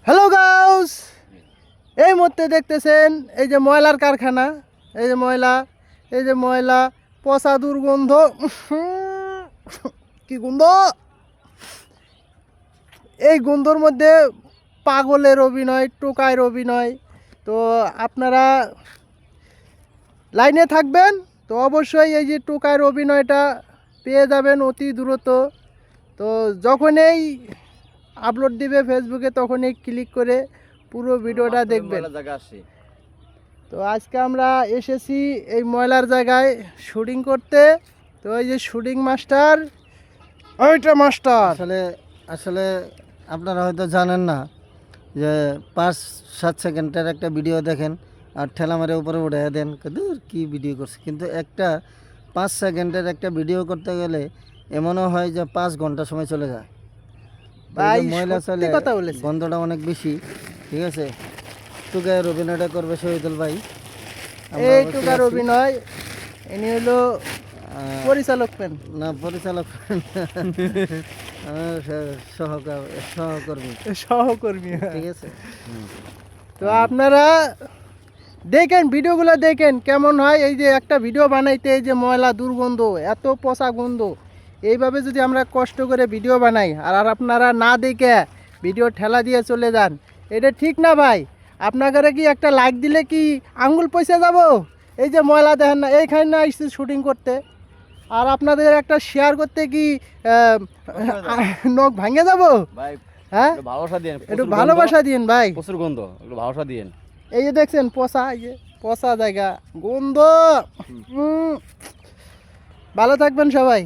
Hello Gauss, এই মুহূর্তে দেখতেছেন এই যে ময়লার কারখানা, এই যে ময়লা পচা দুর্গন্ধ। কি গন্ধ! এই গন্ধর মধ্যে পাগলের অভিনয়, টোকাইয়ের অভিনয়। তো আপনারা লাইনে থাকবেন, তো অবশ্যই এই যে টোকাইয়ের অভিনয়টা পেয়ে যাবেন অতি দ্রুত। তো যখনই আপলোড দিবে ফেসবুকে তখনই ক্লিক করে পুরো ভিডিওটা দেখবেন। তো আজকে আমরা এসেছি এই ময়লার জায়গায় শুটিং করতে। তো এই যে শুটিং মাস্টার, ওইটা মাস্টার। আসলে আপনারা হয়তো জানেন না যে 5-7 সেকেন্ডের একটা ভিডিও দেখেন আর ঠেলা মারে উপরে উঠে দেন, দূর কি ভিডিও করছে। কিন্তু একটা 5 সেকেন্ডের একটা ভিডিও করতে গেলে এমনও হয় যে 5 ঘন্টা সময় চলে যায়। ভাই ময়লা সত্যি চলে, কথা বলেছে। গন্ধটা অনেক বেশি। ঠিক আছে, টুকায়ের অভিনয়টা করবে শহীদুল ভাই। এই টুকার অভিনয় ইনি হলো পরিচালক পেন না, পরিচালক সহকর্মী। ঠিক আছে। তো আপনারা দেখেন ভিডিওগুলো, দেখেন কেমন হয়। এই যে একটা ভিডিও বানাইতে এই যে ময়লা দুর্গন্ধ, এত পচা গন্ধ, এইভাবে যদি আমরা কষ্ট করে ভিডিও বানাই আর আপনারা না দেখে ভিডিও ঠেলা দিয়ে চলে যান, এটা ঠিক না ভাই। আপনাদের কি একটা লাইক দিলে কি আঙ্গুল পয়সা যাব? এই যে ময়লা দেখেন না, এইখানে না এসেছি শুটিং করতে, আর আপনাদের একটা শেয়ার করতে কি নখ ভাঙে যাব? হ্যাঁ, ভালোবাসা দিন, একটু ভালোবাসা দিন ভাই। প্রচুর গন্ধ, একটু ভালোবাসা দিন। এই যে দেখছেন পচা, এই যে পচা জায়গা, গন্ধ। ভালো থাকবেন সবাই।